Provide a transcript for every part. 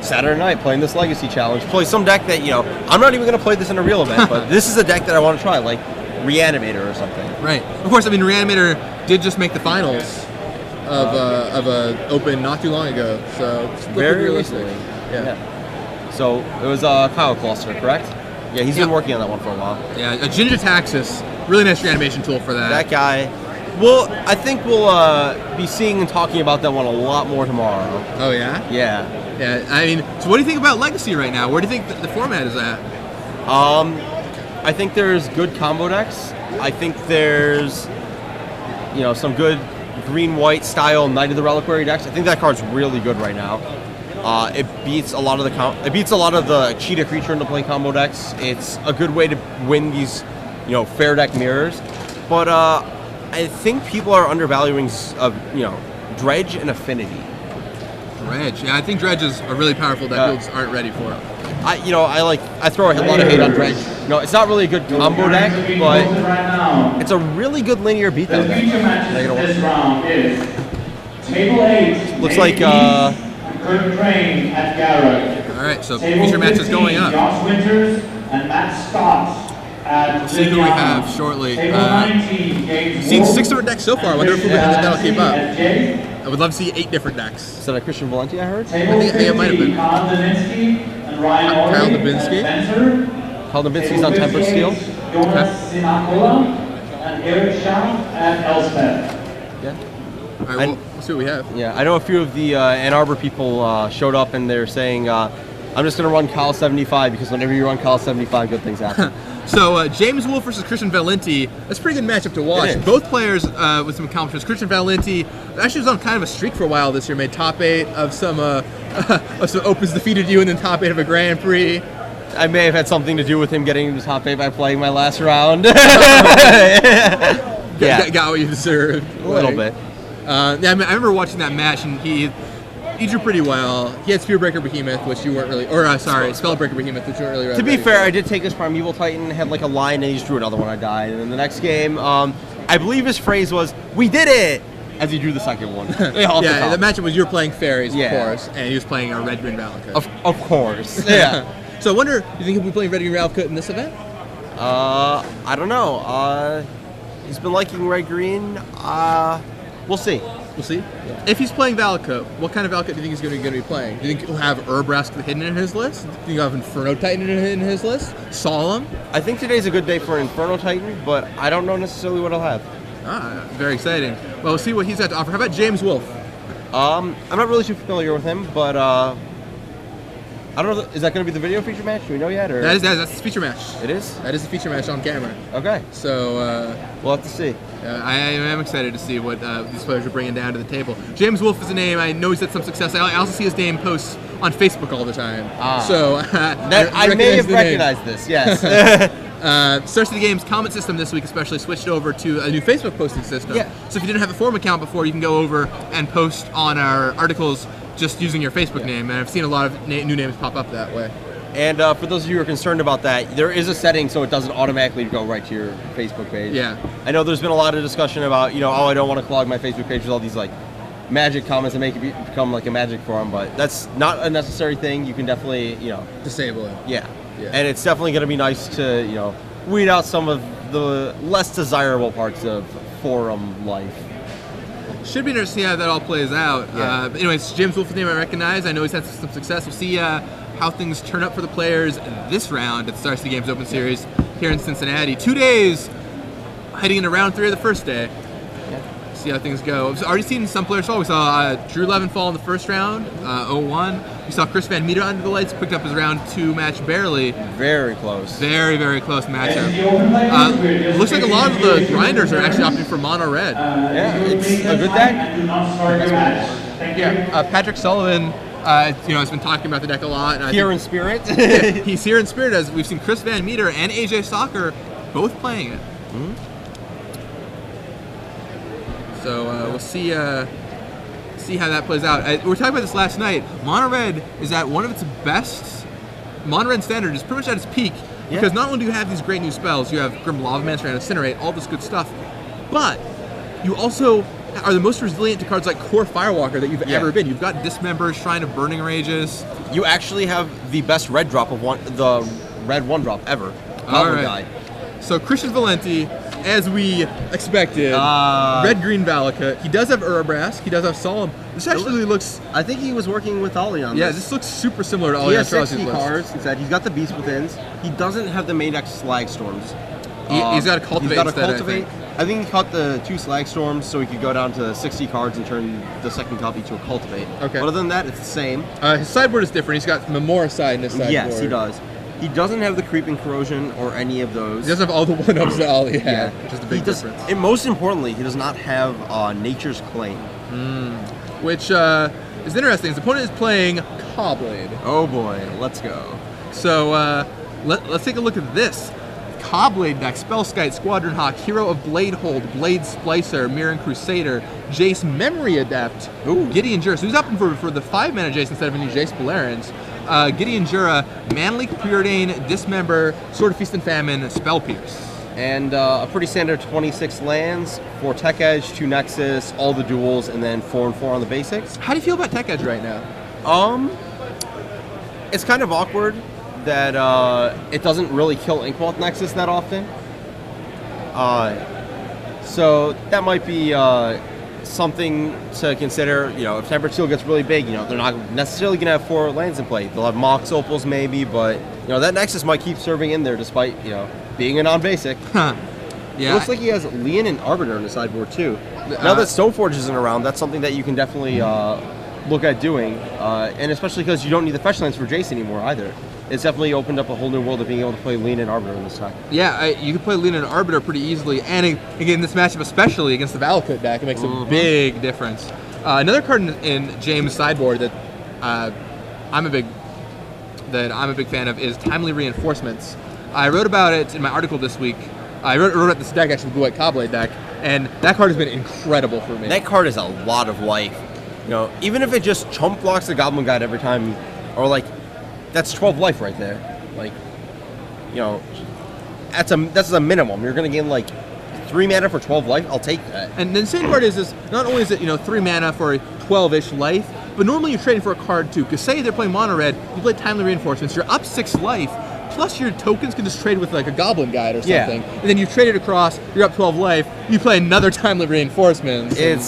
Saturday night playing this Legacy Challenge. Play some deck that, I'm not even going to play this in a real event, but this is a deck that I want to try, like Reanimator or something. Right. Of course, Reanimator did just make the finals of a Open not too long ago, so very realistic. recently. Yeah. So it was Kyle Cluster, correct? Yeah, he's been working on that one for a while. Yeah, a Ginger Taxis, really nice reanimation tool for that. That guy. Well, I think we'll be seeing and talking about that one a lot more tomorrow. Oh, yeah? Yeah. Yeah, I mean, so what do you think about Legacy right now? Where do you think the format is at? I think there's good combo decks. I think there's, some good green-white style Knight of the Reliquary decks. I think that card's really good right now. It beats a lot of the cheetah creature into play combo decks. It's a good way to win these, fair deck mirrors. But I think people are undervaluing Dredge and Affinity. Dredge, yeah, I think Dredge is a really powerful deck builds aren't ready for. I throw a lot of hate on Dredge. It's not really a good combo deck, but it's a really good linear beatdown deck. This round is Table 8. Looks like Kurt Crane at Garrett. All right, so feature match is going up. Josh Winters and Matt Scott. We'll see who we have shortly. We've seen 6 different decks so far. I wonder if that'll keep up. I would love to see 8 different decks. Is that a Christian Valenti I heard? I think it might have been. Kyle Dubinsky. Kyle Dubinsky's on Tempered Steel. And Eric Schaff at Elspeth. Yeah. All right, we'll see what we have. Yeah, I know a few of the Ann Arbor people showed up and they're saying, I'm just going to run Cal 75 because whenever you run Cal 75, good things happen. So James Wolfe versus Christian Valenti. That's a pretty good matchup to watch. Both players with some accomplishments. Christian Valenti actually was on kind of a streak for a while this year. Made top 8 of some Opens, defeated you in the top 8 of a Grand Prix. I may have had something to do with him getting into the top 8 by playing my last round. Got what you deserved. A little bit. I remember watching that match, and he drew pretty well. He had Spearbreaker Behemoth, which you weren't really, Spellbreaker Behemoth, which you weren't really ready. To be fair, I did take his Primeval Titan, had like a line, and he just drew another one. I died. And then the next game, I believe his phrase was, "We did it!" as he drew the second one. Yeah, the matchup was you were playing Fairies, of course, and he was playing a Red Green Valakut. Of course. Yeah. So I wonder, do you think he'll be playing Red Green Valakut in this event? I don't know. He's been liking Red Green. We'll see. We'll see. Yeah. If he's playing Valakut, what kind of Valakut do you think he's going to be playing? Do you think he'll have Urbrask hidden in his list? Do you think he'll have Inferno Titan in his list? Solemn? I think today's a good day for Inferno Titan, but I don't know necessarily what he'll have. Very exciting. Well, we'll see what he's got to offer. How about James Wolfe? I'm not really too familiar with him, but I don't know. Is that going to be the video feature match? Do we know yet? Or? That's the feature match. It is? That is the feature match on camera. Okay. So we'll have to see. I am excited to see what these players are bringing down to the table. James Wolfe is a name. I know he's had some success. I also see his name posts on Facebook all the time. So I may have recognized this. Yes. Starts of the Game's comment system this week especially switched over to a new Facebook posting system. Yeah. So if you didn't have a forum account before, you can go over and post on our articles just using your Facebook name. And I've seen a lot of new names pop up that way. And for those of you who are concerned about that, there is a setting so it doesn't automatically go right to your Facebook page. Yeah. I know there's been a lot of discussion about, I don't want to clog my Facebook page with all these like Magic comments and make it become like a Magic forum, but that's not a necessary thing. You can definitely, disable it. Yeah. And it's definitely going to be nice to, weed out some of the less desirable parts of forum life. Should be interesting to see how that all plays out. Yeah. But anyways, James Wolfe's name I recognize. I know he's had some success. We'll see how things turn up for the players this round at the Stars of the Games Open Series here in Cincinnati. 2 days heading into round 3 of the first day. See how things go. We've already seen some players fall. We saw Drew Levin fall in the first round, 0-1. We saw Chris Van Meter under the lights, picked up his round 2 match barely. Very close. Very, very close matchup. Looks like a lot of the grinders are actually opting for mono red. Yeah, it's a good deck. Patrick Sullivan, has been talking about the deck a lot. And here in spirit. He's here in spirit, as we've seen Chris Van Meter and AJ Soccer both playing it. Mm-hmm. So we'll see how that plays out. We were talking about this last night. Mono Red is at one of its best. Mono Red Standard is pretty much at its peak because not only do you have these great new spells, you have Grim Lavamancer and Incinerate, all this good stuff, but you also are the most resilient to cards like Core Firewalker that you've Yeah. ever been. You've got Dismember, Shrine of Burning Rages. You actually have the best red drop of the red 1-drop ever. Goblin guy. So Christian Valenti, as we expected, red-green Valakut. He does have Urabrask. He does have Solemn. This actually looks... I think he was working with Ollie on Yeah, this. this looks super similar to all He your has 60 atrocities list. cards instead. He's got the Beast Withins. He doesn't have the main deck Slag Storms. He's got a Cultivate He's got a instead, I Cultivate. I think he caught the 2 Slag Storms so he could go down to 60 cards and turn the second copy to a Cultivate. Okay. But other than that, it's the same. His sideboard is different. He's got Memoricide in his sideboard. Yes, he does. He doesn't have the Creeping Corrosion or any of those. He doesn't have all the one-ups that Ollie had, Yeah. which is the big difference. And most importantly, he does not have Nature's Claim. Which is interesting. His opponent is playing Cobblade. Oh boy, let's go. So let's take a look at this. Cobblade deck, Spellskite, Squadron Hawk, Hero of Bladehold, Blade Splicer, Mirren Crusader, Jace Memory Adept, Gideon Jura. So he's opting for the 5-mana Jace instead of any Jace Balerans. Gideon Jura, Manleak, Preordain, Dismember, Sword of Feast and Famine, Spell Pierce. And a pretty standard 26 lands, 4 Tech Edge, 2 Nexus, all the duels, and then 4 and 4 on the basics. How do you feel about Tech Edge right now? It's kind of awkward that it doesn't really kill Inkwell Nexus that often. So that might be something to consider. You know, if Tempered Seal gets really big, you know, they're not necessarily going to have 4 lands in play. They'll have Mox Opals maybe, but you know that Nexus might keep serving in there despite, you know, being a non-basic. Yeah. It looks like he has Leon and Arbiter in the sideboard too. Now that Stoneforge isn't around, that's something that you can definitely look at doing, and especially because you don't need the fetch lands for Jace anymore either. It's definitely opened up a whole new world of being able to play Leon and Arbiter in this deck. Yeah, you can play Leon and Arbiter pretty easily, and again, this matchup especially against the Valakut deck, it makes a big difference. Another card in James' sideboard that I'm a big fan of is Timely Reinforcements. I wrote about it in my article this week. I wrote about this deck, actually, the Blue White Cobblade deck, and that card has been incredible for me. That card is a lot of life. You know, even if it just chump blocks the Goblin Guide every time, or like, that's 12 life right there. Like, you know, that's a minimum. You're gonna gain like 3 mana for 12 life. I'll take that. And the insane part is not only is it 3 mana for 12-ish life, but normally you're trading for a card too. Because say they're playing mono red, you play Timely Reinforcements, you're up 6 life. Plus your tokens can just trade with like a Goblin Guide or something. And then you've traded across, you're up 12 life, you play another Timely Reinforcements. It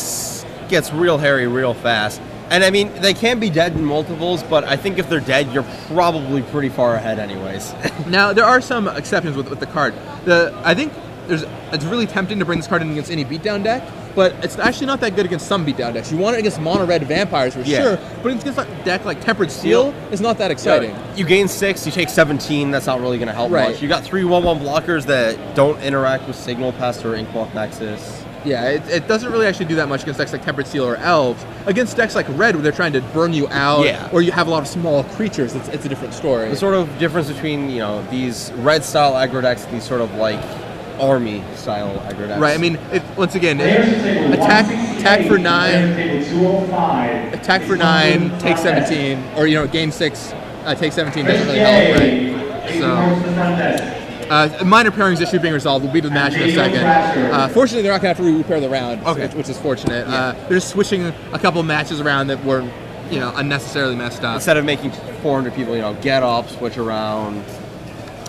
gets real hairy real fast. And I mean, they can be dead in multiples, but I think if they're dead, you're probably pretty far ahead anyways. Now, there are some exceptions with the card. I think it's really tempting to bring this card in against any beatdown deck, but it's actually not that good against some beatdown decks. You want it against mono-red vampires for sure, but against a deck like Tempered Steel, it's not that exciting. You gain 6, you take 17, that's not really going to help much. You got 3 1/1 blockers that don't interact with Signal Pest or Inkwell Nexus. Yeah, it doesn't really actually do that much against decks like Tempered Steel or Elves. Against decks like Red, where they're trying to burn you out, or you have a lot of small creatures, it's a different story. The sort of difference between, these red-style aggro decks and these sort of, like, army-style aggro decks. Right, I mean, once again, attack for 9, attack for 9, take 17, or, gain 6, take 17 doesn't really help, right? So... minor pairings issue being resolved. We'll beat the match in a second. Fortunately, they're not going to have to repair the round, which is fortunate. They're just switching a couple matches around that were, unnecessarily messed up. Instead of making 400 people, get up, switch around.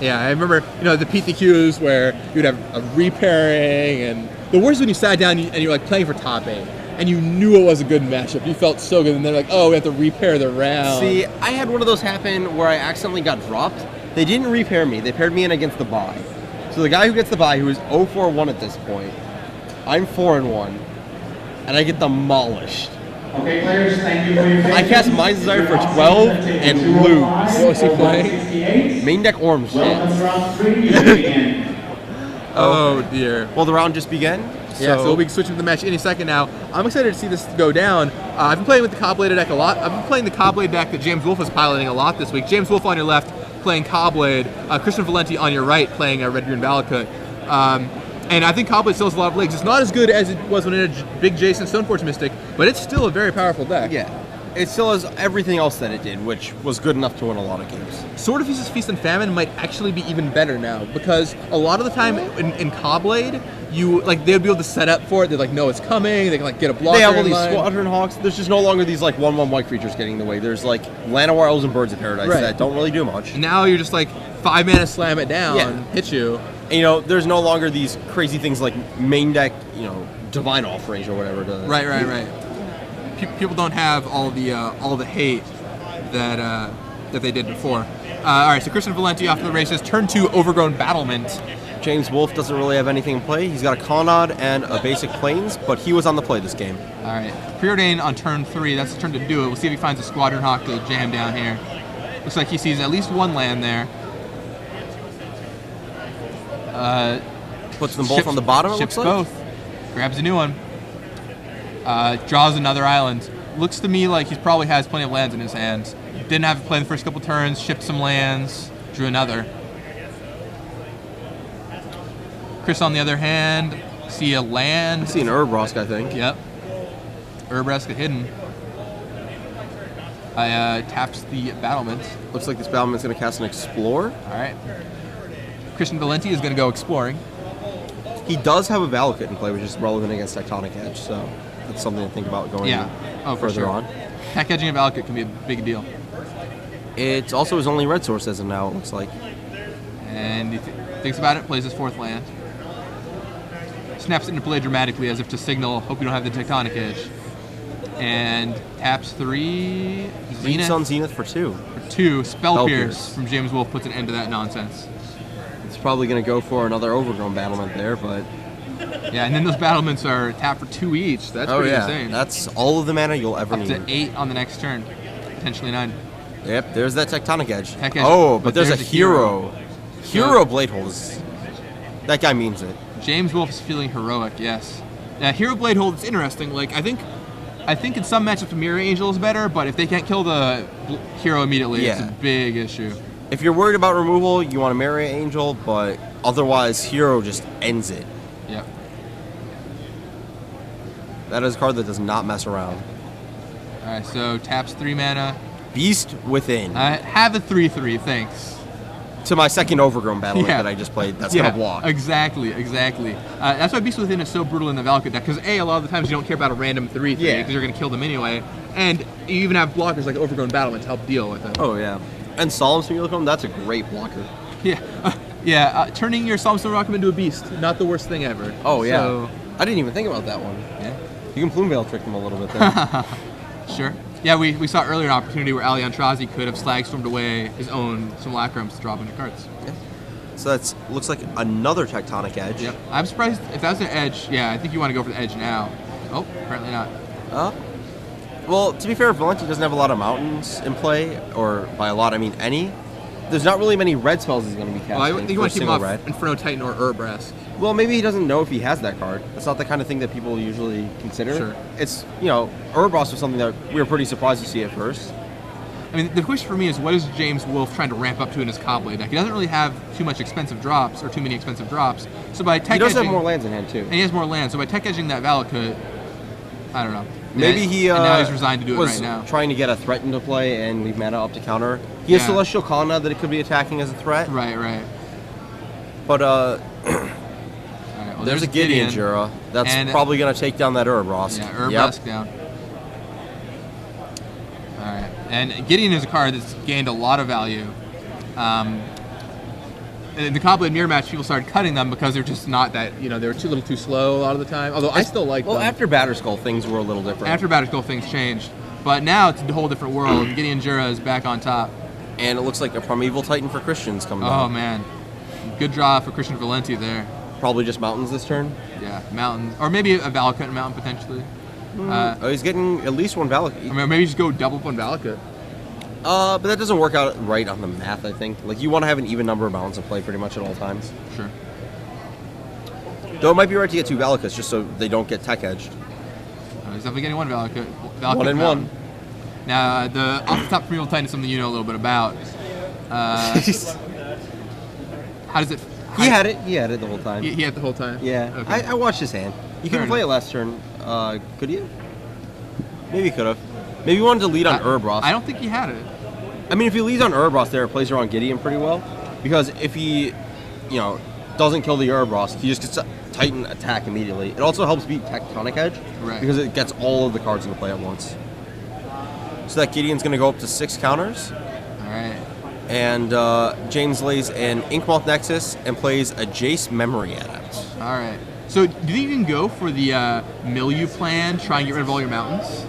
Yeah, I remember, the PTQs where you'd have a repairing, and the worst when you sat down and you're like playing for top 8. And you knew it was a good matchup. You felt so good, and they're like, "Oh, we have to repair the round." See, I had one of those happen where I accidentally got dropped. They didn't repair me. They paired me in against the bye. So the guy who gets the bye, who is 0-4-1 at this point, I'm 4-1, and I get demolished. Okay, players, thank you for your patience. I cast Mind's Desire for 12 and lose. What was he playing? Main deck Orms. Welcome to round 3. You may begin. Oh dear. Well, the round just began. Yeah, so we'll be switching to the match any second now. I'm excited to see this go down. I've been playing with the Cobblade deck a lot. I've been playing the Cobblade deck that James Wolfe is piloting a lot this week. James Wolfe on your left playing Cobblade, Christian Valenti on your right playing Red-Green Valakut. And I think Cobblade still has a lot of legs. It's not as good as it was when it had Big Jason Stoneforge Mystic, but it's still a very powerful deck. Yeah. it still has everything else that it did, which was good enough to win a lot of games. Sword of Feast and Famine might actually be even better now, because a lot of the time in Cobblade, they'd be able to set up for it. They're like, no, it's coming. They can like get a blocker. They have all in these line. Squadron Hawks. There's just no longer these like 1/1 white creatures getting in the way. There's like Llanowar Elves and Birds of Paradise that don't really do much. And now you're just like 5 mana, slam it down, hit you. And, there's no longer these crazy things like main deck, Divine Offerings or whatever. Right. People don't have all the hate that they did before. All right, so Christian Valenti off to the races. Turn 2, Overgrown Battlement. James Wolfe doesn't really have anything in play. He's got a Colonnade and a basic Plains, but he was on the play this game. All right, Preordain on turn 3. That's the turn to do it. We'll see if he finds a Squadron Hawk to jam down here. Looks like he sees at least one land there. Puts them both on the bottom, it ships looks like? both. Grabs a new one. Draws another island. Looks to me like he probably has plenty of lands in his hands. Didn't have to play the first couple turns, shipped some lands, drew another. Chris, on the other hand, see a land. I see an Urbrask, I think. Yep. Urbrask hidden. Taps the Battlement. Looks like this Battlement's going to cast an Explore. All right. Christian Valenti is going to go exploring. He does have a Valakut in play, which is relevant against Tectonic Edge, so that's something to think about going further on. Tech edging a Valakut can be a big deal. It's also his only red source as of now, it looks like. And he thinks about it, plays his 4th land. Snaps it into play dramatically as if to signal, hope you don't have the Tectonic Edge. And taps 3 Zenith on Zenith for 2. For 2, Spell Pierce from James Wolfe puts an end to that nonsense. It's probably going to go for another Overgrown Battlement there, but... Yeah, and then those Battlements are tapped for 2 each. That's pretty insane. That's all of the mana you'll ever need. Up to 8 on the next turn, potentially 9. Yep, there's that Tectonic Edge. Tech edge, oh, but there's a hero. Hero Bladehold. That guy means it. James Wolfe is feeling heroic, yes. Hero Bladehold is interesting. Like I think in some matchups the Mirror Angel is better, but if they can't kill the hero immediately, it's a big issue. If you're worried about removal, you want a Mirror Angel, but otherwise, Hero just ends it. Yep. That is a card that does not mess around. All right, so taps 3 mana. Beast Within. Have a 3/3, thanks. To my second Overgrown Battlement that I just played, that's going to block. Exactly. That's why Beast Within is so brutal in the Valakut deck, because a lot of the times you don't care about a random 3/3, because you're going to kill them anyway, and you even have blockers like Overgrown Battlement to help deal with it. Oh, yeah. And Solemn Simulacrum, that's a great blocker. Turning your Solemn Simulacrum into a beast, not the worst thing ever. Oh, yeah. So, I didn't even think about that one. Yeah. You can Plumeveil trick them a little bit there. Sure. Yeah, we saw earlier an opportunity where Aliantrazi could have Slagstormed away his own Simulacrums to draw a bunch of cards. Yeah. So that looks like another Tectonic Edge. Yep. I'm surprised if that's an edge. Yeah, I think you want to go for the edge now. Oh, apparently not. Well, to be fair, Valenti doesn't have a lot of mountains in play, or by a lot I mean any. There's not really many red spells he's going to be casting. Well, I think you want to keep him off red. Inferno Titan or Urbrask. Well, maybe he doesn't know if he has that card. That's not the kind of thing that people usually consider. Sure. It's, Urbrask was something that we were pretty surprised to see at first. I mean, the question for me is, what is James Wolfe trying to ramp up to in his Cobblade deck? He doesn't really have too many expensive drops. So by tech he does edging, have more lands in hand, too. And he has more lands. So by tech edging that Valakut, I don't know. Maybe he and now he's resigned to do it right now. Trying to get a threat into play and leave mana up to counter. He has Celestial Colonnade that it could be attacking as a threat. Right. But well, there's a Gideon Jura. That's probably going to take down that Urbrask. Yeah, Urbrask down. All right, and Gideon is a card that's gained a lot of value. In the Cobblade Mirror match, people started cutting them because they're just not that, they were a little too slow a lot of the time. Although I still like them. Well, after Batterskull, things were a little different. After Batterskull, things changed. But now it's a whole different world. Gideon Jura is back on top. And it looks like a Primeval Titan for Christians coming up. Oh, man. Good draw for Christian Valenti there. Probably just mountains this turn? Yeah, mountains. Or maybe a Valakut mountain, potentially. He's getting at least one Valakut. Or maybe just go double up on Valakut. But that doesn't work out right on the math, I think. Like, you want to have an even number of mountains in play pretty much at all times. Sure. Though it might be right to get 2 Valakuts just so they don't get tech-edged. He's definitely getting one Valakut. 1 and 1. Now, the off-the-top Primeval Titan is something you know a little bit about. How does it... He had it the whole time. He had it the whole time? Yeah. Okay. I watched his hand. You couldn't play it last turn. Could you? Maybe you could have. Maybe he wanted to lead on Urbros. I don't think he had it. I mean, if he leads on Urbros, there, it plays around Gideon pretty well. Because if he, doesn't kill the Urbros, he just gets to Titan attack immediately. It also helps beat Tectonic Edge. Right. Because it gets all of the cards into play at once. So that Gideon's going to go up to 6 counters. All right. And James lays an Inkmoth Nexus and plays a Jace Memory Adept. All right. So do you think you can go for the milieu plan, try and get rid of all your mountains?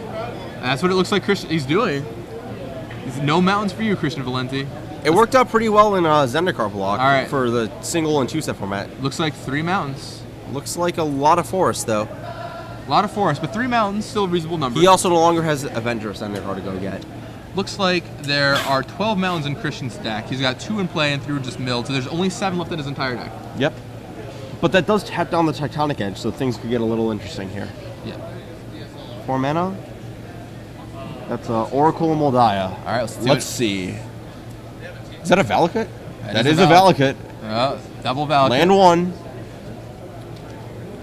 That's what it looks like he's doing. There's no mountains for you, Christian Valenti. It worked out pretty well in Zendikar block right. for the single and 2-set format. Looks like 3 mountains. Looks like a lot of forest, though. A lot of forest, but 3 mountains, still a reasonable number. He also no longer has Avenger Zendikar to go get. Looks like there are 12 mountains in Christian's deck. He's got 2 in play and 3 were just milled, so there's only 7 left in his entire deck. Yep. But that does tap down the Tectonic Edge, so things could get a little interesting here. Yeah. 4 mana. That's Oracle and Moldiah. All right, let's see. Is that a Valakut? That is a Valakut. Valakut. Double Valakut. Land 1.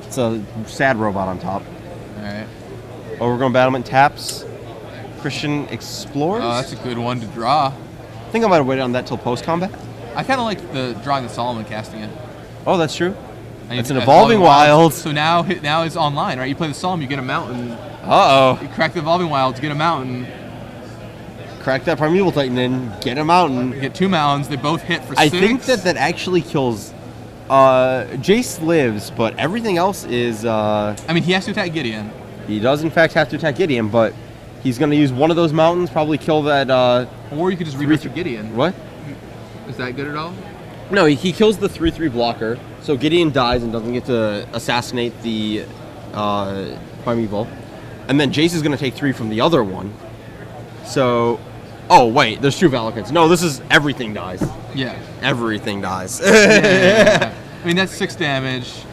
It's a sad robot on top. All right. Overgrown Battlement taps. Christian explores. Oh, that's a good one to draw. I think I might have waited on that till post combat. I kind of like the drawing the Solomon casting it. Oh, that's true. And it's an Evolving Wilds. So now it's online, right? You play the Solemn, you get a mountain. Uh-oh. You crack the Evolving Wilds, get a mountain. Crack that Primeval Titan in, get a mountain. You get 2 mountains, they both hit for 6. I think that actually kills... Jace lives, but everything else is... I mean, he has to attack Gideon. He does, in fact, have to attack Gideon, but he's going to use one of those mountains, probably kill that... Or you could just rebirth your Gideon. What? Is that good at all? No, he kills the 3/3 blocker, so Gideon dies and doesn't get to assassinate the Primeval. And then Jace is going to take 3 from the other one. So... Oh, wait, there's 2 Valakuts. No, this is everything dies. Yeah. Everything dies. Yeah. I mean, that's 6 damage.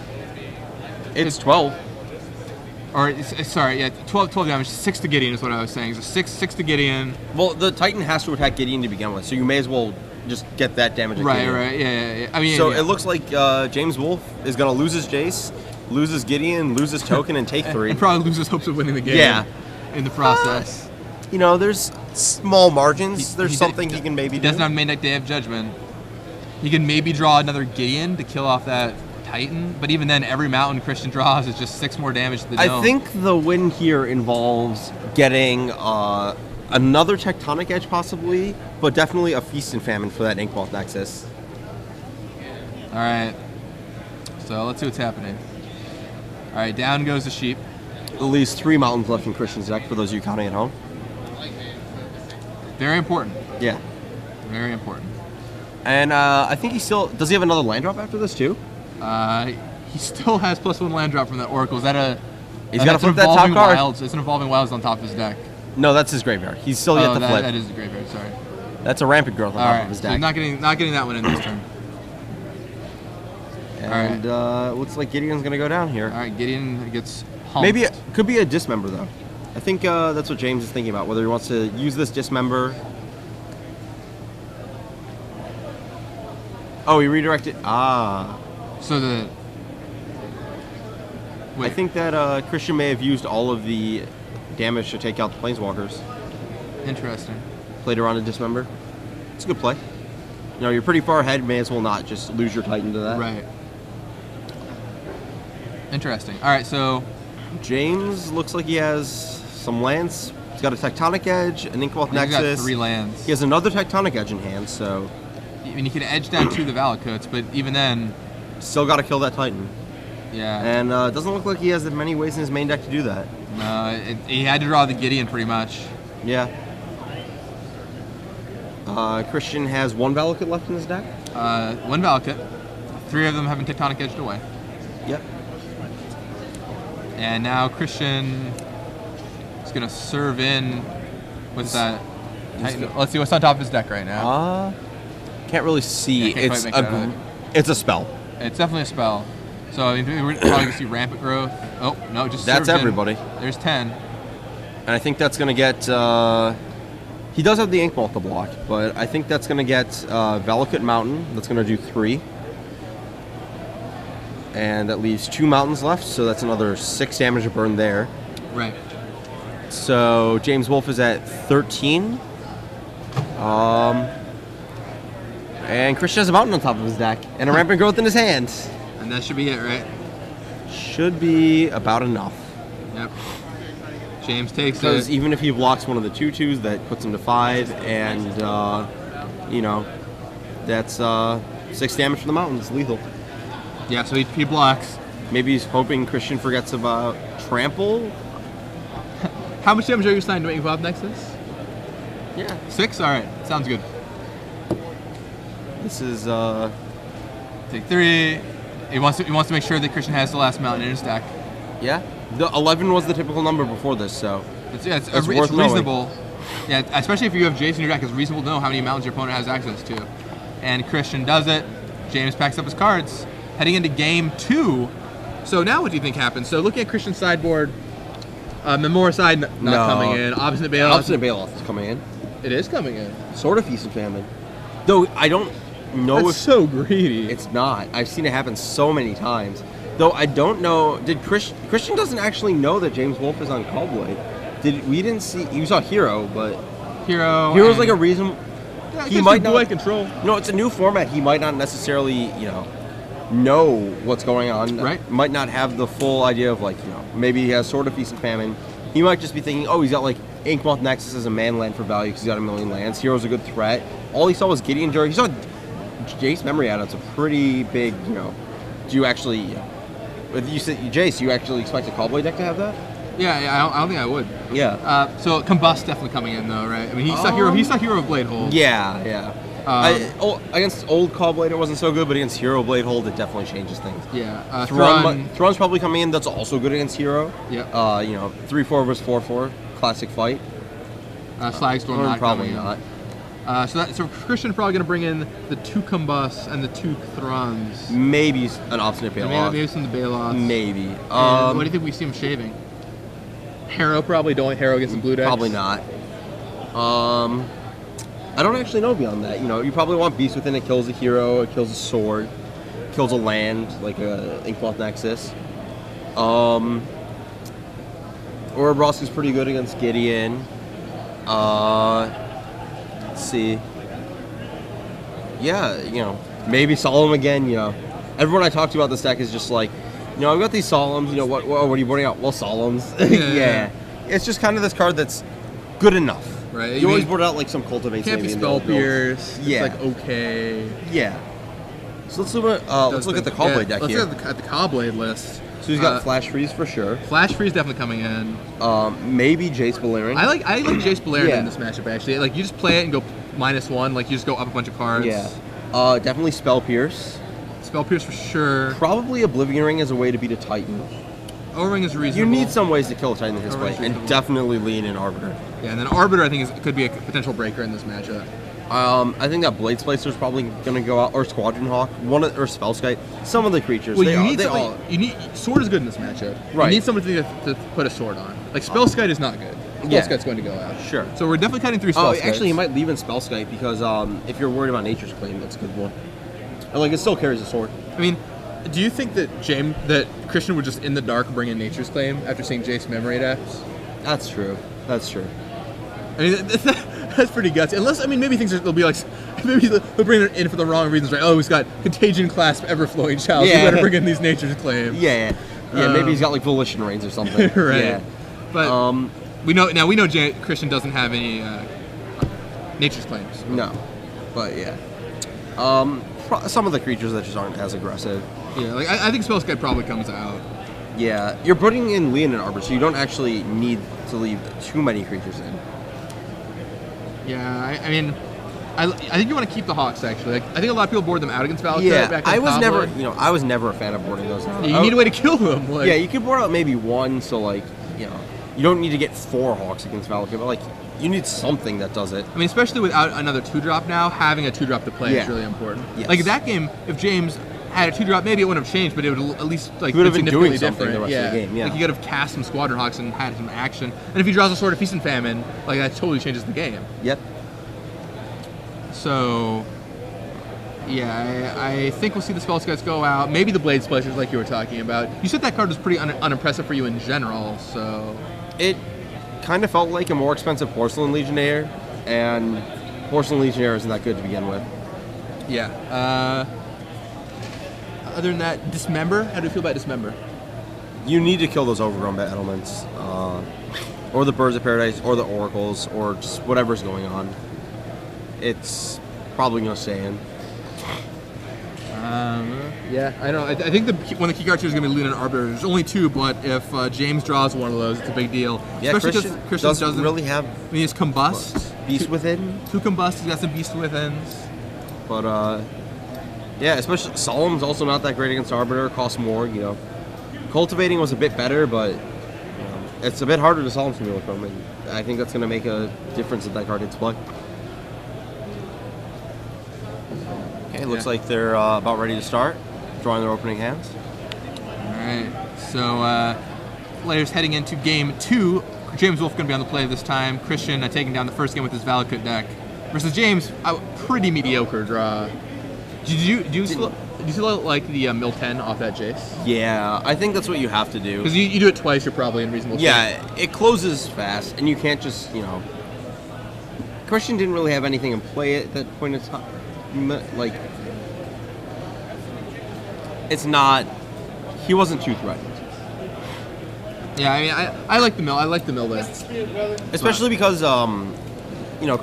It's 12. Or, sorry, yeah, 12 damage. 6 to Gideon is what I was saying. So 6 to Gideon. Well, the Titan has to attack Gideon to begin with, so you may as well just get that damage at Gideon. Right, yeah. I mean, so yeah. it looks like James Wolfe is going to lose his Jace, lose his Gideon, lose his token, and take 3. And probably loses hopes of winning the game. Yeah. In the process. There's small margins. There's something he can maybe do. He doesn't have main deck Day of Judgment. He can maybe draw another Gideon to kill off that Titan, but even then, every mountain Christian draws is just 6 more damage to the dome. I think the win here involves getting another Tectonic Edge possibly, but definitely a Feast and Famine for that Inkmoth Nexus. All right. So let's see what's happening. All right, down goes the sheep. At least 3 mountains left in Christian's deck for those of you counting at home. Very important. Yeah. Very important. And I think does he have another land drop after this too? He still has +1 land drop from that Oracle. Is that a... He's got to flip that top card. Wilds. It's an Evolving Wilds on top of his deck. No, that's his graveyard. He's still yet to flip. That is the graveyard, sorry. That's a Rampant Growth on top of his deck. So not getting that one in this turn. And looks like Gideon's going to go down here. All right, Gideon gets humped. Maybe it could be a Dismember, though. I think that's what James is thinking about, whether he wants to use this Dismember. Oh, he redirected. Ah. So the... Wait. I think that Christian may have used all of the damage to take out the Planeswalkers. Interesting. Played around a Dismember. It's a good play. You're pretty far ahead. May as well not just lose your Titan to that. Right. Interesting. All right, so... James looks like he has some lands. He's got a Tectonic Edge, an Inkmoth Nexus. He's got 3 lands. He has another Tectonic Edge in hand, so... I mean, he can edge down 2 of the Valakuts, but even then... Still got to kill that Titan. Yeah. And it doesn't look like he has many ways in his main deck to do that. No, he had to draw the Gideon pretty much. Yeah. Christian has 1 Valakut left in his deck. 1 Valakut. 3 of them have been Tectonic Edged away. Yep. And now Christian is going to serve in with that Titan. Let's see what's on top of his deck right now. Can't really see. Yeah, It's a spell. It's definitely a spell. So I mean, we're probably going to see Rampant Growth. Oh, no, just That's everybody. There's 10. And I think that's going to get... he does have the Inkmoth to block, but I think that's going to get Valakut Mountain. That's going to do 3. And that leaves 2 mountains left, so that's another 6 damage to burn there. Right. So James Wolfe is at 13. And Christian has a mountain on top of his deck and a rampant growth in his hand. And that should be it, right? Should be about enough. Yep. James takes Because it. even if he blocks one of the 2/2s, that puts him to 5, and you know, that's 6 damage from the mountain. It's lethal. Yeah, so he blocks. Maybe he's hoping Christian forgets about trample. How much damage are you assigned to make Bob Nexus? Yeah. 6? All right, sounds good. This is Take 3. He wants to make sure that Christian has the last mountain in his deck. yeah. The 11 was the typical number before this, so It's That's it's worth knowing. reasonable. Yeah, especially if you have Jason in your deck, it's reasonable to know how many mountains your opponent has access to. And Christian does it. James packs up his cards. Heading into game 2. So now what do you think happens? So looking at Christian's sideboard, Memora side not No. coming in. Obstinate Bailoff. Obstinate Bailoff is coming in. It is coming in. Sort of Feast and Famine. Though I don't know That's if so greedy. it's not. I've seen it happen so many times. Though I don't know. Did Christian doesn't actually know that James Wolfe is on Callblade? We didn't see. You saw Hero, but Hero. Hero's and- like a reason. Yeah, I he guess might you not- boy control. No, it's a new format. He might not necessarily, know what's going on. Right. Might not have the full idea of maybe he has Sword of Feast and Famine. He might just be thinking, oh, he's got like Inkmoth Nexus as a man land for value because he's got a million lands. Hero's a good threat. All he saw was Gideon Jury. He saw Jace Memory out. It's a pretty big, Do you actually, if you said Jace, you actually expect a Callblade deck to have that? Yeah, I don't think I would. Yeah. So Combust definitely coming in though, right? I mean, he saw Hero of Blade Hold. Yeah. Against old Callblade, it wasn't so good, but against Hero Blade Hold, it definitely changes things. Yeah. Thrawn's probably coming in. That's also good against Hero. Yeah. 3/4 versus 4/4, classic fight. Slagstorm Or not probably coming not. in. So Christian probably going to bring in the 2 Combusts and the 2 Throns. Maybe an Obstinate And Bailoff. maybe some of the Bailoffs. Maybe. And what do you think we see him shaving? Harrow probably. Don't Harrow get some blue decks? Probably not. I don't actually know beyond that. You probably want Beast Within. It kills a hero. It kills a sword. Kills a land like a Inkmoth Nexus. Ouroboros is pretty good against Gideon. Let's see. Yeah, maybe Solemn again. Everyone I talk to about this deck is just like, I've got these Solemns. What are you boarding out? Well, Solemns. Yeah. It's just kind of this card that's good enough. Right. You always board out like some Cultivates. Can't be maybe in the Spell old builds. Pierce. Yeah. It's like okay. Yeah. So let's look at the Callblade deck let's here. look at the Callblade list. So he's got Flash Freeze for sure. Flash Freeze definitely coming in. Maybe Jace Balerion. I like Jace Balerion Yeah. in this matchup actually. Like you just play it and go -1. Like you just go up a bunch of cards. Yeah. Definitely Spell Pierce. Spell Pierce for sure. Probably Oblivion Ring as a way to beat a Titan. O-Ring is reasonable. You need some ways to kill a Titan in his O-Ring's play, and reasonable. definitely lean in Arbiter. Yeah, and then Arbiter I think could be a potential breaker in this matchup. I think that Blade Splicer is probably going to go out, or Squadron Hawk, or Spellskite. Some of the creatures. Well, they you all- need they something. all- You need sword is good in this matchup. Right. You need something to put a sword on. Like Spellskite is not good. Yeah. Spellskite's going to go out. Sure. So we're definitely cutting through Oh, Spellskites. actually, he might leave in Spellskite because if you're worried about Nature's Claim, that's a good one. And it still carries a sword. I mean, do you think that Christian would just in the dark bring in Nature's Claim after seeing Jace Memory decks? That's true. That's true. I mean, that's pretty gutsy. Unless, maybe they'll be like, maybe they'll bring it in for the wrong reasons, right? Oh, he's got Contagion Clasp, Everflowing Child. Yeah. We better bring in these Nature's Claim. Yeah. Maybe he's got Volition Reigns or something. Right. Yeah. But we know Christian doesn't have any Nature's Claims. No. But yeah. Some of the creatures that just aren't as aggressive. Yeah, like I think Spellskite probably comes out. Yeah. You're putting in Leon and Arbor, so you don't actually need to leave too many creatures in. Yeah, I mean, I think you want to keep the Hawks actually. Like, I think a lot of people board them out against Valenti. Yeah, back I in was Cobblade. never, I was never a fan of boarding those. Yeah, you need a way to kill them. Like, Yeah, you could board out maybe one, so you don't need to get 4 Hawks against Valenti, but you need something that does it. I mean, especially without another 2-drop now, having a 2-drop to play is Yeah. really important. Yes. Like that game, if James had a 2-drop, maybe it wouldn't have changed, but it would at least He would have been been doing significantly something the different. rest of the game, yeah. Like you could have cast some Squadron Hawks and had some action, and if he draws a Sword of Feast and Famine, like that totally changes the game. Yep. So, yeah, I think we'll see the Spellskites go out. Maybe the Blade Splashers, like you were talking about. You said that card was pretty unimpressive for you in general, so... It kind of felt like a more expensive Porcelain Legionnaire, and Porcelain Legionnaire isn't that good to begin with. Yeah. Other than that, Dismember. How do you feel about Dismember? You need to kill those overgrown battlements, or the Birds of Paradise, or the Oracles, or just whatever's going on. It's probably going to stay in. Yeah, I don't know. I think one of the key cards here is going to be Lean and Arbiter. There's only 2, but if James draws one of those, it's a big deal. Yeah, especially Christian because doesn't really have. I mean, he's Combust. Beast Within. 2 Combust. He's got some Beast Withins. But yeah, especially Solemn's also not that great against Arbiter. Costs more, you know. Cultivating was a bit better, but it's a bit harder to Solemn Simulator from, and I think that's going to make a difference if that card hits play. Okay, looks like they're about ready to start, drawing their opening hands. All right, so players heading into game 2. James Wolfe going to be on the play this time. Christian taking down the first game with his Valakut deck versus James. A pretty mediocre draw. Do you still like the Mill 10 off that Jace? Yeah, I think that's what you have to do. Because you do it twice, you're probably in reasonable shape. Yeah, it closes fast, and you can't just, Christian didn't really have anything in play at that point in time. Like, it's not, he wasn't too threatened. Yeah, I mean, I like the Mill. I like the Mill there. Especially because,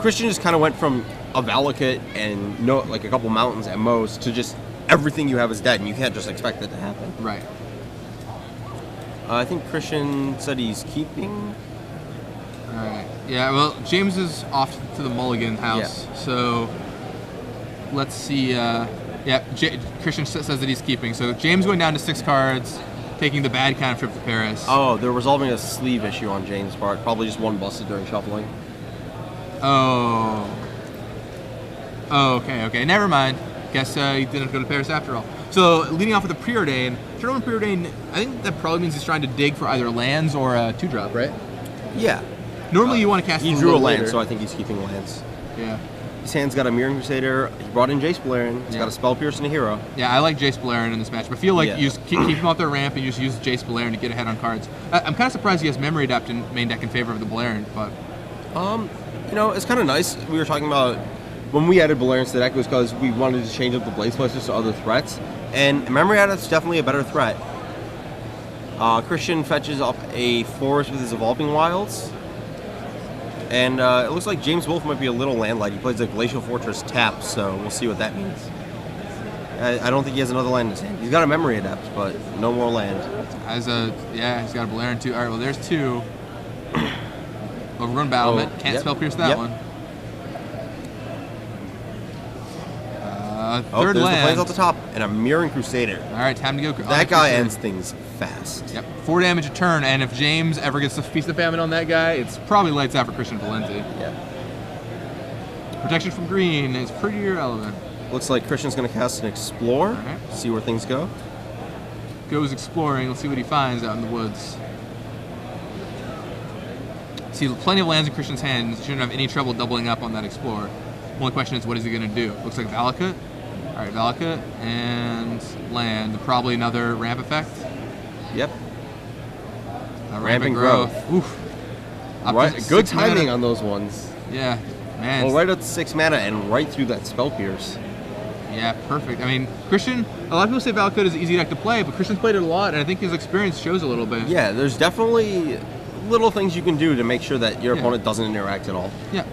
Christian just kind of went from a Valakut and a couple mountains at most to just everything you have is dead, and you can't just expect that to happen. Right. I think Christian said he's keeping. All right. Yeah. Well, James is off to the Mulligan house, so let's see. Christian says that he's keeping. So James going down to 6 cards, taking the bad kind of trip to Paris. Oh, they're resolving a sleeve issue on James' part. Probably just one busted during shuffling. Oh, okay. Never mind. Guess he didn't go to Paris after all. So leading off with the Preordain. Turn Preordain, I think that probably means he's trying to dig for either lands or a 2-drop, right? Yeah. Normally you want to cast. He drew a land, so I think he's keeping lands. Yeah. His hand's got a Mirroring Crusader. He brought in Jace Balerion. He's got a Spell Pierce and a hero. Yeah, I like Jace Balerion in this match, but I feel like you just keep him off their ramp and you just use Jace Balerion to get ahead on cards. I'm kind of surprised he has Memory Adept in main deck in favor of the Balerion, but it's kind of nice. We were talking about when we added Balerion to the deck, it was because we wanted to change up the Blaze Blasters to other threats, and Memory Adept's definitely a better threat. Christian fetches up a forest with his Evolving Wilds. And it looks like James Wolfe might be a little land-light. He plays a Glacial Fortress tap, so we'll see what that means. I don't think he has another land in his hand. He's got a Memory Adept, but no more land. He's got a Balerion too. All right, well, there's 2. Overrun Battlement. Can't Spell Pierce that one. Third there's land. the planes at the top, and a Mirroring Crusader. All right, time to go. That guy ends things fast. Yep, 4 damage a turn, and if James ever gets a Feast of Famine on that guy, it's probably lights out for Christian Valenti. Yeah. Protection from green is pretty irrelevant. Looks like Christian's going to cast an Explore, right. See where things go. Goes exploring, let's see what he finds out in the woods. See, plenty of lands in Christian's hand, he shouldn't have any trouble doubling up on that Explore. Only question is, what is he going to do? Looks like Valakut. All right, Valakut and land. Probably another ramp effect. Yep. Ramp and growth. Oof. Right. Good timing on those ones. Yeah, man. Well, right up to 6 mana and right through that Spell Pierce. Yeah, perfect. I mean, Christian, a lot of people say Valakut is an easy deck to play, but Christian's played it a lot, and I think his experience shows a little bit. Yeah, there's definitely little things you can do to make sure that your opponent doesn't interact at all. Yeah.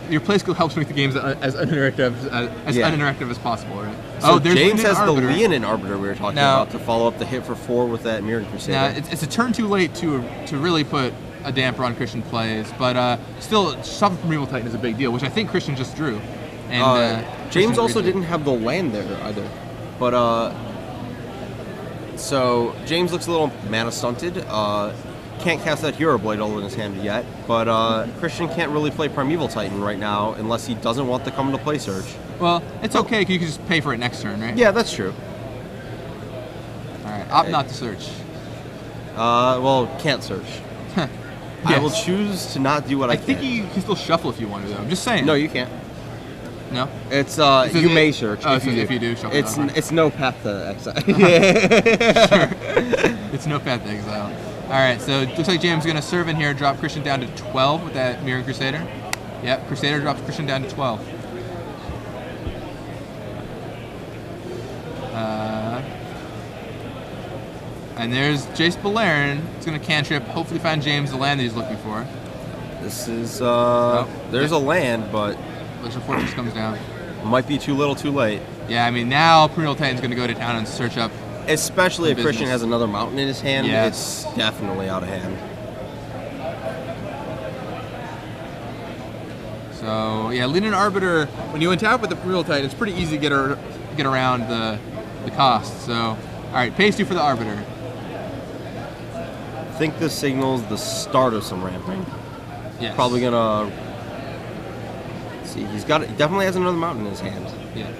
Your play skill helps make the games as uninteractive as possible, right? So there's James has the Arbiter. Leonin Arbiter we were talking about to follow up the hit for 4 with that Mirroring Crusader. Now, it's a turn too late to really put a damper on Christian plays, but still, Suffer from Evil Titan is a big deal, which I think Christian just drew. And James also didn't have the land there either, but so James looks a little mana stunted. Can't cast that Hero Blade all in his hand yet, but Christian can't really play Primeval Titan right now unless he doesn't want to come into play search. Well, it's okay because you can just pay for it next turn, right? Yeah, that's true. All right, opt not to search. Can't search. Yes. I will choose to not do what I can. I think you can still shuffle if you want to, though. I'm just saying. No, you can't. No? It's you may search. Oh, if you do shuffle. It's no path to exile. Sure. It's no path to exile. All right, so it looks like James is going to serve in here, drop Christian down to 12 with that Mirror Crusader. Yep, Crusader drops Christian down to 12. And there's Jace Balerin. He's going to cantrip, hopefully find James the land that he's looking for. This is, there's a land, but Glacial Fortress comes down. might be too little too late. Yeah, I mean, now Perennial Titan's going to go to town and search up. Especially if business. Christian has another mountain in his hand, Yeah. it's definitely out of hand. So, yeah, Leanin' Arbiter, when you untap with the Perennial Titan, it's pretty easy to get around the cost. So, all right, pays you for the Arbiter. I think this signals the start of some ramping. Yes. Probably gonna. Let's see, he definitely has another mountain in his hand. Yeah.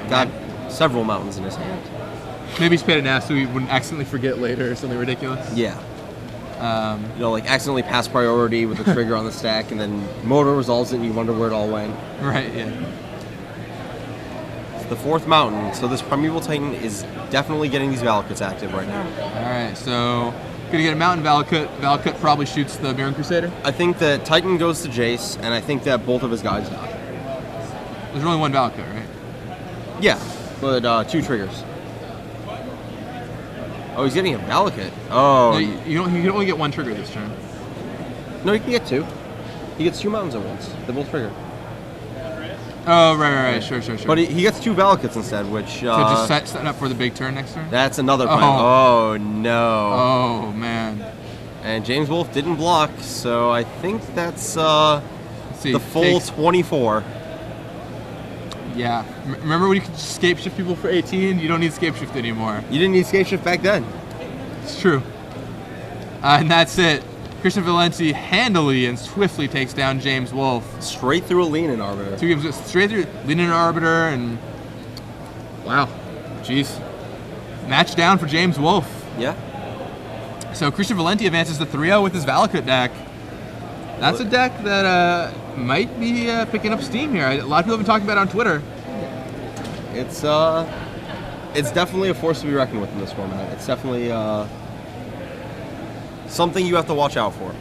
Got several mountains in his hand. Maybe he's paid an ass so he wouldn't accidentally forget later or something ridiculous. Yeah. Like accidentally pass priority with the trigger on the stack, and then motor resolves it, and you wonder where it all went. Right, yeah. It's the fourth mountain, so this Primeval Titan is definitely getting these Valakuts active right now. All right, so gonna get a Mountain Valakut. Valakut probably shoots the Mirror Crusader. I think that Titan goes to Jace, and I think that both of his guys die. There's only one Valakut, right? Yeah, but 2 triggers. Oh, he's getting a Valakut. Oh, No, you can only get one trigger this turn. no, he can get 2. He gets 2 mountains at once. They both trigger. Oh, right. Sure. But he gets 2 Valakuts instead, which... So just setting up for the big turn next turn? That's another point. Oh. Oh, no. Oh, man. And James Wolfe didn't block, so I think that's Let's see, the full takes- 24. Yeah. Remember when you could just scape shift people for 18? You don't need scape shift anymore. You didn't need Escape Shift back then. It's true. And that's it. Christian Valenti handily and swiftly takes down James Wolfe. Straight through a lean in Arbiter. 2 games straight through, leading an Arbiter, and wow, jeez. Match down for James Wolfe. Yeah. So Christian Valenti advances to 3-0 with his Valakut deck. That's a deck that might be picking up steam here. A lot of people have been talking about it on Twitter. It's definitely a force to be reckoned with in this format. It's definitely something you have to watch out for.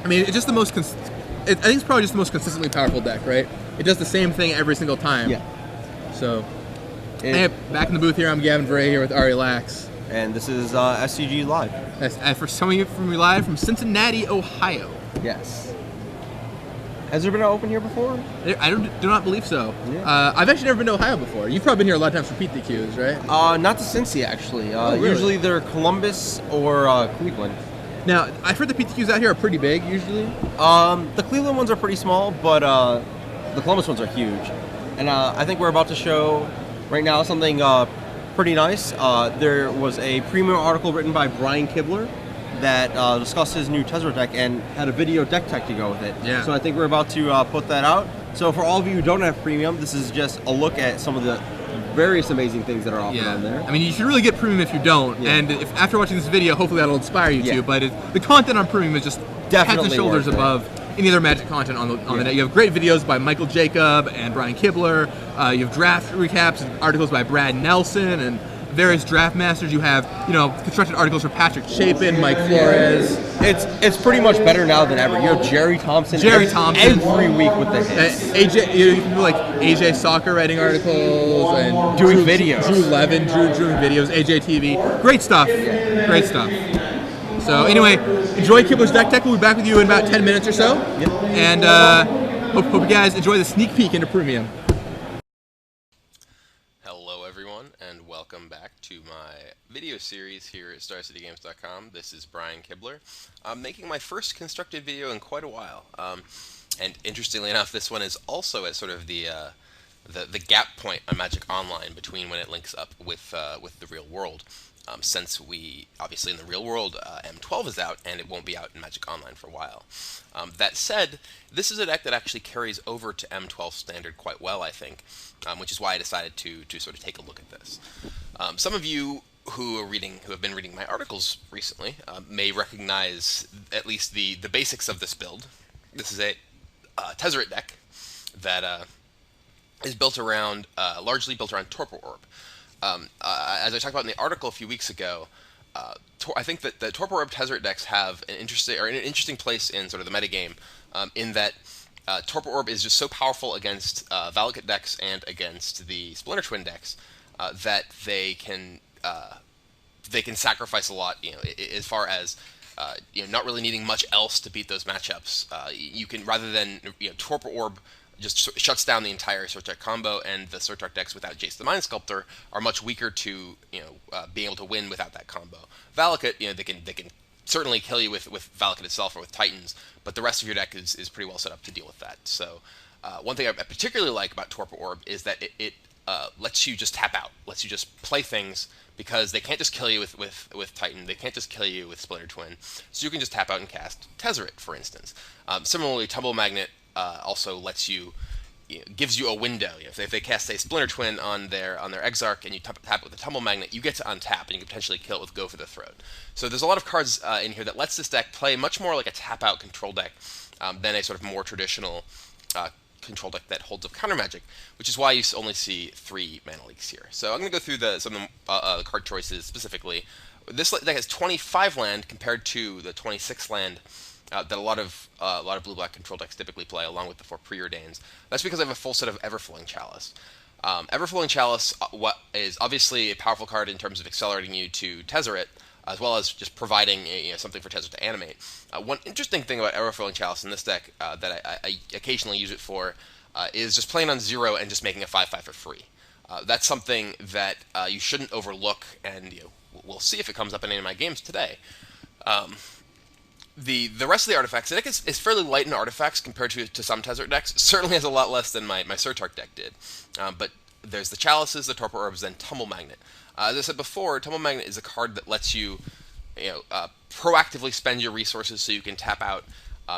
I mean, it's just the most. I think it's probably just the most consistently powerful deck, right? It does the same thing every single time. Yeah. So, hey, back in the booth here. I'm Gavin Vray here with Ari Lax. And this is SCG Live. And for some of you from live from Cincinnati, Ohio. Yes. Has there been an open here before? I do not believe so. Yeah. I've actually never been to Ohio before. You've probably been here a lot of times for PTQs, right? Not to Cincy, actually. Really? Usually they're Columbus or Cleveland. Now, I've heard the PTQs out here are pretty big usually. The Cleveland ones are pretty small, but the Columbus ones are huge. And I think we're about to show right now something pretty nice. There was a premium article written by Brian Kibler that discussed his new Tezzeret deck and had a video deck tech to go with it. Yeah. So I think we're about to put that out. So for all of you who don't have premium, this is just a look at some of the various amazing things that are offered on there. I mean, you should really get premium if you don't. Yeah. And if after watching this video, hopefully that'll inspire you Yeah. to. But the content on premium is just heads Definitely and shoulders worth it. above any other Magic content on the net. You have great videos by Michael Jacob and Brian Kibler. You have draft recaps and articles by Brad Nelson and various draft masters. You have, constructed articles for Patrick Chapin, Mike Flores. It's pretty much better now than ever. You have Jerry Thompson every week with the hits. AJ, you have people like AJ Soccer writing articles and Doing Drew, videos. Drew Levin, Drew videos, AJ TV. Great stuff. Great stuff. So anyway, enjoy Kibler's Deck Tech. We'll be back with you in about 10 minutes or so. Yep. And hope you guys enjoy the sneak peek into premium. Hello everyone, and welcome back to my video series here at StarCityGames.com. This is Brian Kibler. I'm making my first constructed video in quite a while, and interestingly enough, this one is also at sort of the gap point on Magic Online between when it links up with the real world. Since we, obviously in the real world, M12 is out, and it won't be out in Magic Online for a while. That said, this is a deck that actually carries over to M12 standard quite well, I think, which is why I decided to sort of take a look at this. Some of you who have been reading my articles recently may recognize at least the basics of this build. This is a Tezzeret deck that is built around, largely built around Torpor Orb. As I talked about in the article a few weeks ago, I think that the Torpor Orb Tezzeret decks have an interesting place in sort of the metagame, in that Torpor Orb is just so powerful against Valakut decks and against the Splinter Twin decks that they can sacrifice a lot. As far as not really needing much else to beat those matchups. You can, rather than Torpor Orb just shuts down the entire Sortark combo, and the Sortark decks without Jace the Mind Sculptor are much weaker to being able to win without that combo. Valakut, they can certainly kill you with Valakut itself or with Titans, but the rest of your deck is pretty well set up to deal with that. So one thing I particularly like about Torpor Orb is that it lets you just tap out, lets you just play things, because they can't just kill you with Titan, they can't just kill you with Splinter Twin, so you can just tap out and cast Tezzeret, for instance. Similarly, Tumble Magnet also lets you, gives you a window. If they cast a Splinter Twin on their Exarch and you tap it with a Tumble Magnet, you get to untap and you can potentially kill it with Go for the Throat. So there's a lot of cards in here that lets this deck play much more like a tap out control deck than a sort of more traditional control deck that holds up counter magic, which is why you only see 3 mana leaks here. So I'm going to go through some of the card choices specifically. This deck has 25 land compared to the 26 land that a lot of blue-black control decks typically play, along with the 4 preordains. That's because I have a full set of Everflowing Chalice. Everflowing Chalice is obviously a powerful card in terms of accelerating you to Tezzeret, as well as just providing something for Tezzeret to animate. One interesting thing about Everflowing Chalice in this deck that I occasionally use it for is just playing on 0 and just making a 5/5 for free. That's something that you shouldn't overlook, and we'll see if it comes up in any of my games today. The rest of the artifacts, the deck is fairly light in artifacts compared to some Tezzeret decks. It certainly has a lot less than my Sortark deck did. But there's the Chalices, the Torpor Orbs, and Tumble Magnet. As I said before, Tumble Magnet is a card that lets you, proactively spend your resources so you can tap out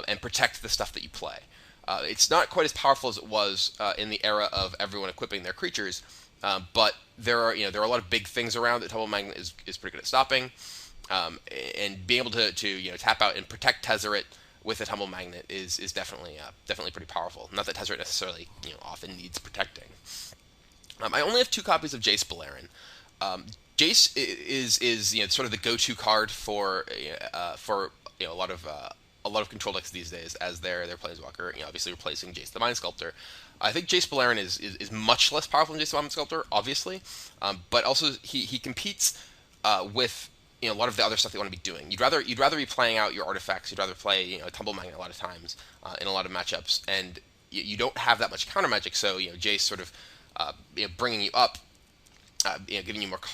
and protect the stuff that you play. It's not quite as powerful as it was in the era of everyone equipping their creatures, but there are a lot of big things around that Tumble Magnet is pretty good at stopping. And being able to tap out and protect Tezzeret with a Tumble Magnet is definitely pretty powerful. Not that Tezzeret necessarily often needs protecting. I only have 2 copies of Jace Beleren. Jace is sort of the go-to card for a lot of control decks these days as their planeswalker. Obviously replacing Jace the Mind Sculptor. I think Jace Beleren is much less powerful than Jace the Mind Sculptor, obviously, but also he competes with a lot of the other stuff they want to be doing. You'd rather be playing out your artifacts. You'd rather play a Tumble Magnet a lot of times in a lot of matchups, and you don't have that much counter magic. So Jace sort of bringing you up, giving you more cards.